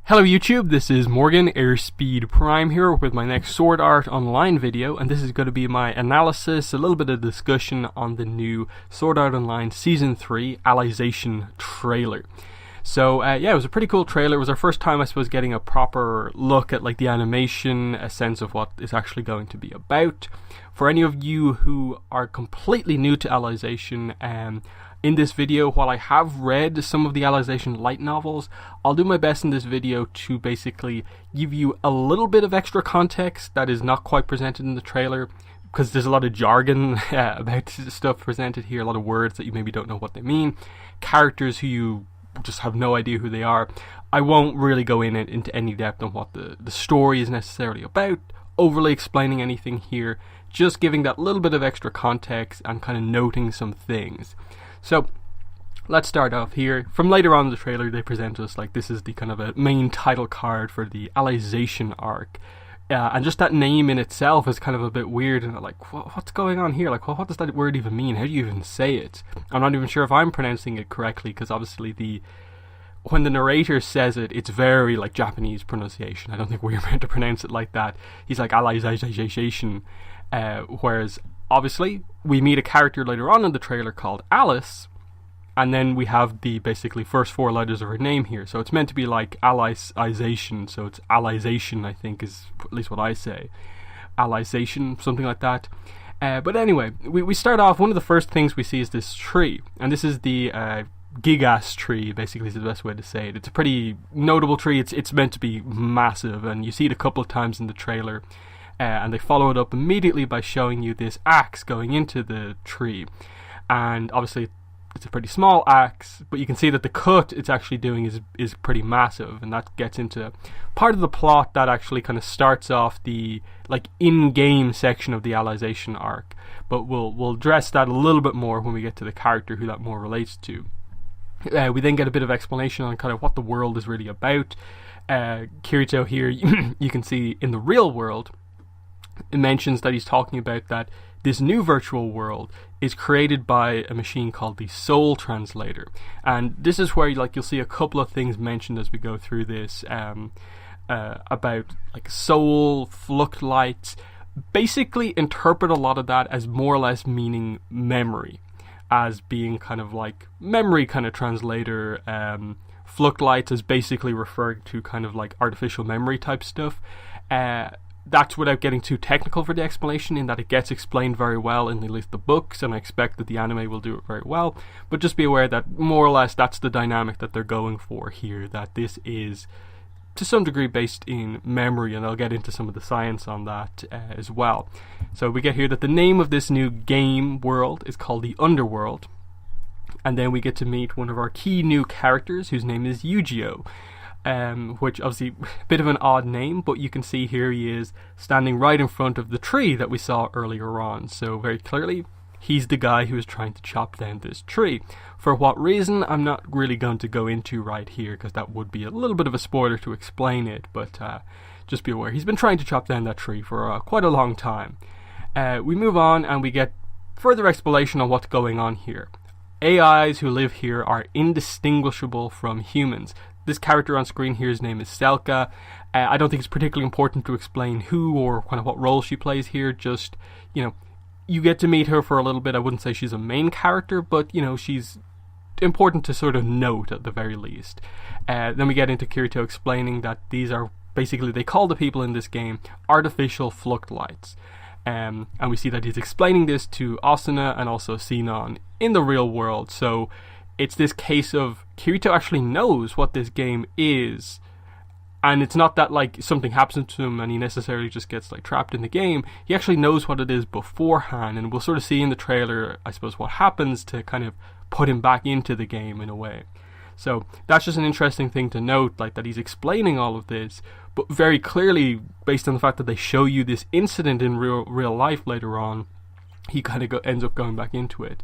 Hello YouTube, this is Morgan, Airspeed Prime here with my next Sword Art Online video, and this is going to be my analysis, a little bit of discussion on the new Sword Art Online Season 3 Alicization trailer. So yeah, it was a pretty cool trailer. It was our first time, I suppose, getting a proper look at like the animation, a sense of what it's actually going to be about. For any of you who are completely new to Alicization, in this video, while I have read some of the Alicization light novels, I'll do my best in this video to basically give you a little bit of extra context that is not quite presented in the trailer, because there's a lot of jargon about stuff presented here, a lot of words that you maybe don't know what they mean, characters who you just have no idea who they are. I won't really go into any depth on what the story is necessarily about, overly explaining anything here, just giving that little bit of extra context and kind of noting some things. So let's start off here. From later on in the trailer, they present us like this is the kind of a main title card for the Alicization arc. And just that name in itself is kind of a bit weird, and like, what's going on here? Like, what does that word even mean? How do you even say it? I'm not even sure if I'm pronouncing it correctly, because obviously when the narrator says it, it's very like Japanese pronunciation. I don't think we're meant to pronounce it like that. He's like Alicization, whereas obviously we meet a character later on in the trailer called Alice, and then we have the basically first four letters of her name here, so it's meant to be like Alicization, so it's Alicization, I think, is at least what I say, Alicization, something like that. But anyway, we start off, one of the first things we see is this tree, and this is the Gigas tree, basically, is the best way to say it. It's a pretty notable tree. It's meant to be massive, and you see it a couple of times in the trailer. And they follow it up immediately by showing you this axe going into the tree. And obviously it's a pretty small axe, but you can see that the cut it's actually doing is pretty massive, and that gets into part of the plot that actually kind of starts off the like in-game section of the Alicization arc. But we'll address that a little bit more when we get to the character who that more relates to. We then get a bit of explanation on kind of what the world is really about. Kirito here, you can see in the real world, it mentions that he's talking about that this new virtual world is created by a machine called the Soul Translator, and this is where like you'll see a couple of things mentioned as we go through this about like soul, fluct lights. Basically interpret a lot of that as more or less meaning memory, as being kind of like memory kind of translator. Fluct lights is basically referring to kind of like artificial memory type stuff. That's without getting too technical for the explanation, in that it gets explained very well in at least the books, and I expect that the anime will do it very well. But just be aware that more or less that's the dynamic that they're going for here, that this is to some degree based in memory, and I'll get into some of the science on that as well. So we get here that the name of this new game world is called the Underworld, and then we get to meet one of our key new characters whose name is Yu-Gi-Oh! Which obviously a bit of an odd name, but you can see here he is standing right in front of the tree that we saw earlier on. So very clearly he's the guy who is trying to chop down this tree. For what reason, I'm not really going to go into right here, because that would be a little bit of a spoiler to explain it, but just be aware he's been trying to chop down that tree for quite a long time. We move on and we get further explanation on what's going on here. AIs who live here are indistinguishable from humans. This character on screen here, his name is Selka. I don't think it's particularly important to explain who or kind of what role she plays here. Just, you know, you get to meet her for a little bit. I wouldn't say she's a main character, but, you know, she's important to sort of note at the very least. Then we get into Kirito explaining that these are basically, they call the people in this game artificial fluct lights. And we see that he's explaining this to Asuna and also Sinon in the real world. So it's this case of Kirito actually knows what this game is, and it's not that like something happens to him and he necessarily just gets like trapped in the game. He actually knows what it is beforehand, and we'll sort of see in the trailer, I suppose, what happens to kind of put him back into the game in a way. So that's just an interesting thing to note, like that he's explaining all of this, but very clearly based on the fact that they show you this incident in real life later on, he kind of ends up going back into it.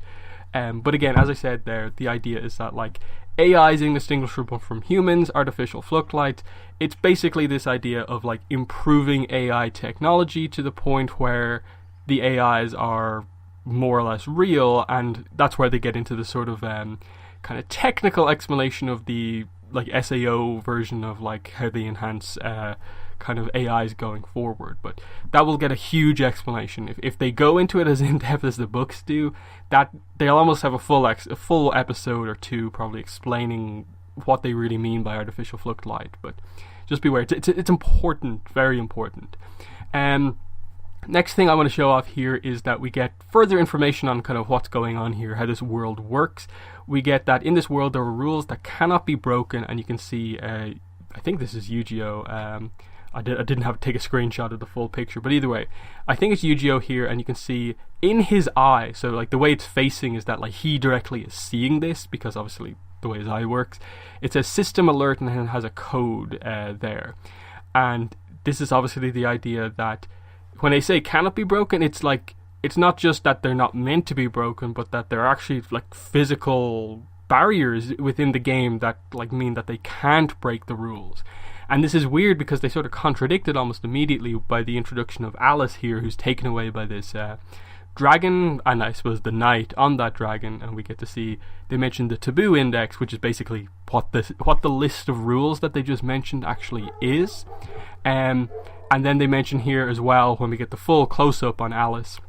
But again, as I said there, the idea is that like AI is indistinguishable from humans, artificial fluct light. It's basically this idea of like improving AI technology to the point where the AIs are more or less real, and that's where they get into the sort of kind of technical explanation of the like SAO version of like how they enhance kind of AIs going forward, but that will get a huge explanation if they go into it as in depth as the books do. That they'll almost have a full episode or two probably explaining what they really mean by artificial flux light. But just beware, it's important, very important. Next thing I want to show off here is that we get further information on kind of what's going on here, how this world works. We get that in this world there are rules that cannot be broken, and you can see, I think this is Yu-Gi-Oh! I didn't have to take a screenshot of the full picture, but either way, I think it's Yu-Gi-Oh! Here, and you can see in his eye, so like the way it's facing is that like he directly is seeing this, because obviously the way his eye works. It says system alert and it has a code there. And this is obviously the idea that when they say cannot be broken, it's like, it's not just that they're not meant to be broken, but that they're actually like physical barriers within the game that like mean that they can't break the rules. And this is weird because they sort of contradict it almost immediately by the introduction of Alice here, who's taken away by this dragon, and I suppose the knight on that dragon, and we get to see, they mentioned the taboo index, which is basically what the list of rules that they just mentioned actually is. And then they mention here as well, when we get the full close-up on Alice,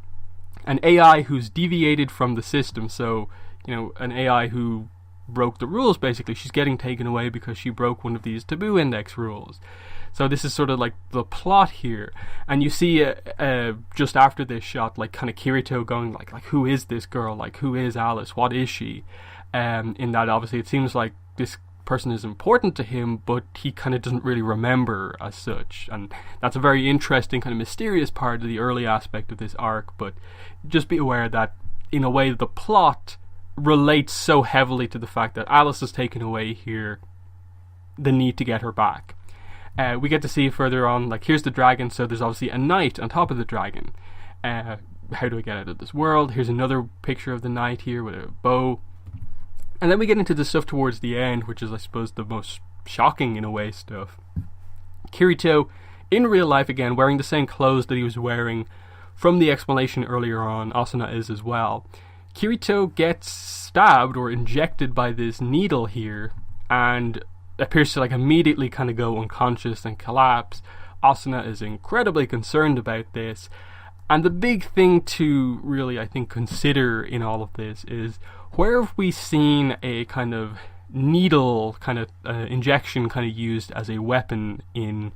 an AI who's deviated from the system. So, you know, an AI who broke the rules, basically. She's getting taken away because she broke one of these taboo index rules. So this is sort of like the plot here. And you see just after this shot, like kind of Kirito going like who is this girl? Like, who is Alice? What is she? In that obviously it seems like this person is important to him, but he kind of doesn't really remember as such. And that's a very interesting kind of mysterious part of the early aspect of this arc. But just be aware that in a way the plot relates so heavily to the fact that Alice is taken away here, the need to get her back. We get to see further on, like, here's the dragon, so there's obviously a knight on top of the dragon. How do I get out of this world? Here's another picture of the knight here with a bow. And then we get into the stuff towards the end, which is, I suppose, the most shocking in a way stuff. Kirito, in real life again, wearing the same clothes that he was wearing from the explanation earlier on. Asuna is as well. Kirito gets stabbed or injected by this needle here, and appears to like immediately kind of go unconscious and collapse. Asuna is incredibly concerned about this, and the big thing to really, I think, consider in all of this is, where have we seen a kind of needle kind of injection kind of used as a weapon in,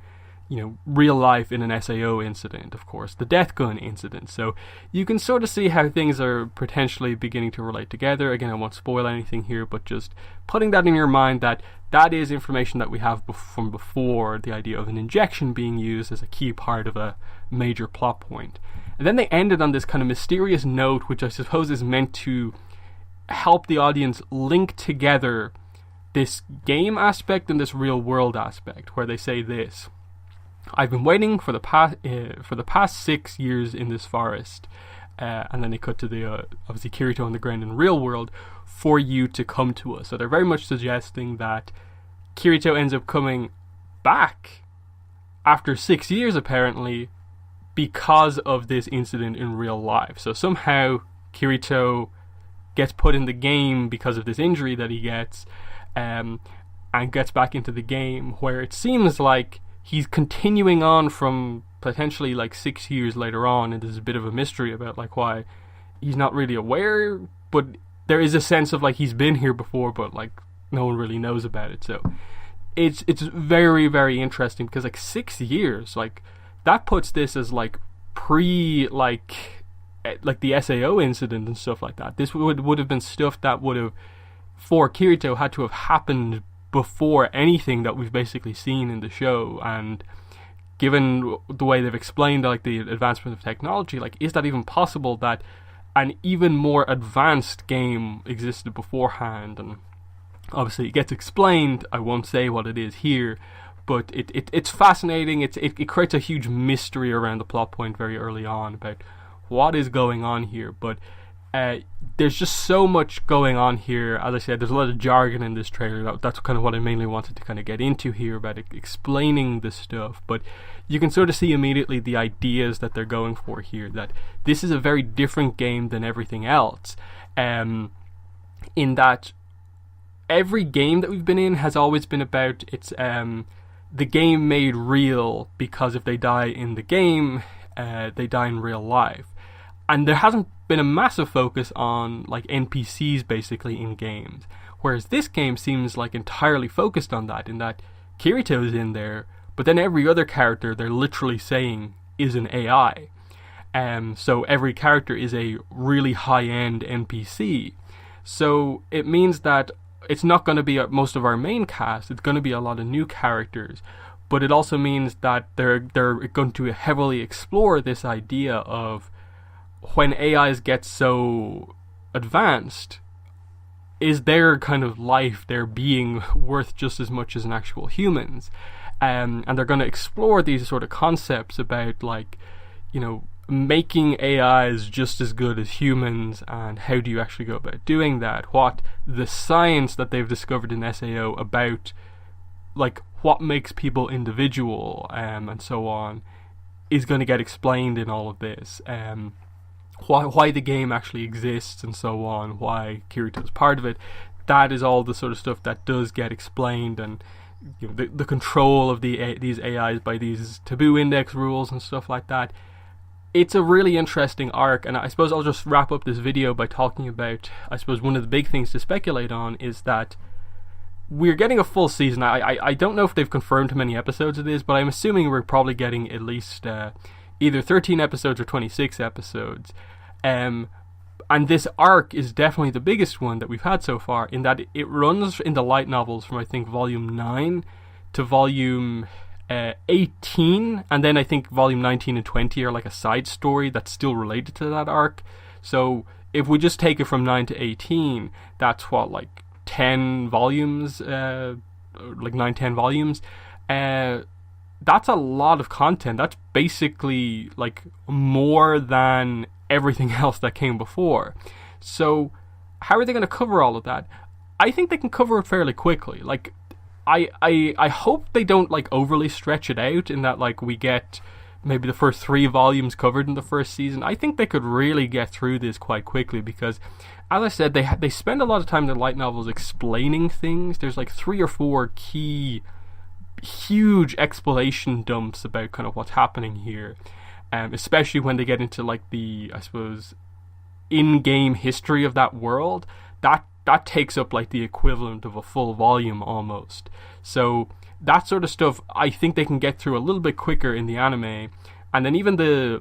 you know, real life in an SAO incident? Of course, the death gun incident. So you can sort of see how things are potentially beginning to relate together. Again, I won't spoil anything here, but just putting that in your mind that that is information that we have from before, the idea of an injection being used as a key part of a major plot point. And then they ended on this kind of mysterious note, which I suppose is meant to help the audience link together this game aspect and this real world aspect, where they say this: I've been waiting for the past 6 years in this forest, and then they cut to the obviously Kirito on the ground in the real world, for you to come to us. So they're very much suggesting that Kirito ends up coming back after 6 years apparently because of this incident in real life. So somehow Kirito gets put in the game because of this injury that he gets, and gets back into the game, where it seems like he's continuing on from potentially like 6 years later on, and there's a bit of a mystery about like why he's not really aware, but there is a sense of like he's been here before, but like no one really knows about it. So it's very, very interesting, because like 6 years, like that puts this as like pre like the SAO incident and stuff like that. This would have been stuff that would have, for Kirito, had to have happened before anything that we've basically seen in the show. And given the way they've explained like the advancement of technology, like, is that even possible that an even more advanced game existed beforehand? And obviously it gets explained. I won't say what it is here, but it's fascinating. It creates a huge mystery around the plot point very early on about what is going on here. But there's just so much going on here. As I said, there's a lot of jargon in this trailer. That's kind of what I mainly wanted to kind of get into here, about explaining this stuff. But you can sort of see immediately the ideas that they're going for here, that this is a very different game than everything else, in that every game that we've been in has always been about the game made real, because if they die in the game, they die in real life. And there hasn't been a massive focus on like NPCs basically in games. Whereas this game seems like entirely focused on that, in that Kirito is in there, but then every other character they're literally saying is an AI. So every character is a really high-end NPC. So it means that it's not going to be most of our main cast, it's going to be a lot of new characters. But it also means that they're going to heavily explore this idea of, when AIs get so advanced, is their kind of life, their being, worth just as much as an actual human's? And they're going to explore these sort of concepts about, like, you know, making AIs just as good as humans, and how do you actually go about doing that? What the science that they've discovered in SAO about, like, what makes people individual, and so on, is going to get explained in all of this. Why the game actually exists and so on, why Kirito's part of it, that is all the sort of stuff that does get explained. And you know, the control of these AIs by these taboo index rules and stuff like that. It's a really interesting arc, and I suppose I'll just wrap up this video by talking about, I suppose one of the big things to speculate on is that we're getting a full season. I don't know if they've confirmed how many episodes it is, but I'm assuming we're probably getting at least either 13 episodes or 26 episodes. And this arc is definitely the biggest one that we've had so far, in that it runs in the light novels from, I think, volume 9 to volume 18, and then I think volume 19 and 20 are like a side story that's still related to that arc. So if we just take it from 9 to 18, that's what, like 10 volumes, like 9-10 volumes. That's a lot of content. That's basically like more than everything else that came before. So how are they going to cover all of that? I think they can cover it fairly quickly. Like, I hope they don't like overly stretch it out, in that like we get maybe the first 3 volumes covered in the first season. I think they could really get through this quite quickly, because as I said, they spend a lot of time in the light novels explaining things. There's like 3 or 4 key huge explanation dumps about kind of what's happening here, especially when they get into like the, I suppose, in-game history of that world. That takes up like the equivalent of a full volume almost. So that sort of stuff I think they can get through a little bit quicker in the anime. And then even the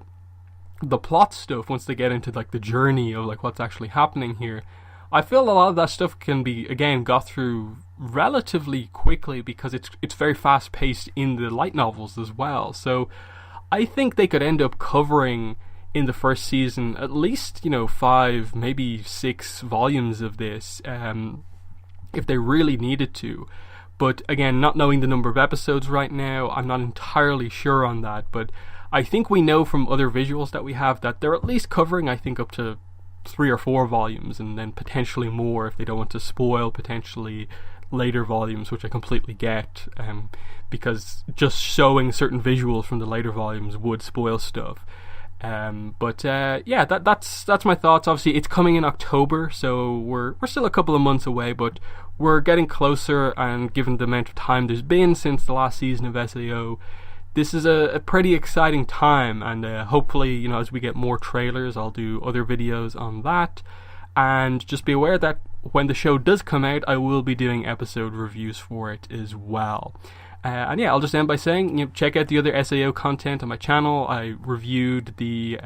plot stuff, once they get into like the journey of like what's actually happening here, I feel a lot of that stuff can be, again, got through relatively quickly, because it's very fast paced in the light novels as well. So I think they could end up covering in the first season at least, 5, maybe 6 volumes of this, if they really needed to. But again, not knowing the number of episodes right now, I'm not entirely sure on that. But I think we know from other visuals that we have that they're at least covering, I think, up to 3 or 4 volumes, and then potentially more if they don't want to spoil potentially later volumes, which I completely get, because just showing certain visuals from the later volumes would spoil stuff. Yeah, that's my thoughts. Obviously, it's coming in October, so we're still a couple of months away, but we're getting closer, and given the amount of time there's been since the last season of SAO, this is a pretty exciting time, and hopefully, as we get more trailers, I'll do other videos on that. And just be aware that when the show does come out, I will be doing episode reviews for it as well. And yeah, I'll just end by saying, check out the other SAO content on my channel. I reviewed the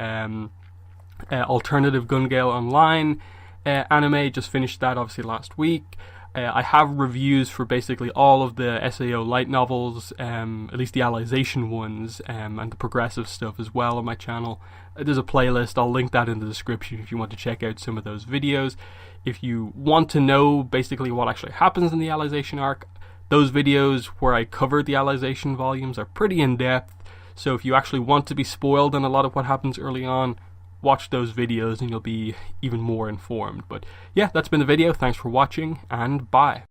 Alternative Gun Gale Online anime, just finished that obviously last week. I have reviews for basically all of the SAO light novels, at least the Alicization ones, and the progressive stuff as well on my channel. There's a playlist, I'll link that in the description if you want to check out some of those videos. If you want to know basically what actually happens in the Alicization arc, those videos where I cover the Alicization volumes are pretty in-depth, so if you actually want to be spoiled on a lot of what happens early on, watch those videos and you'll be even more informed. But yeah, that's been the video. Thanks for watching, and bye.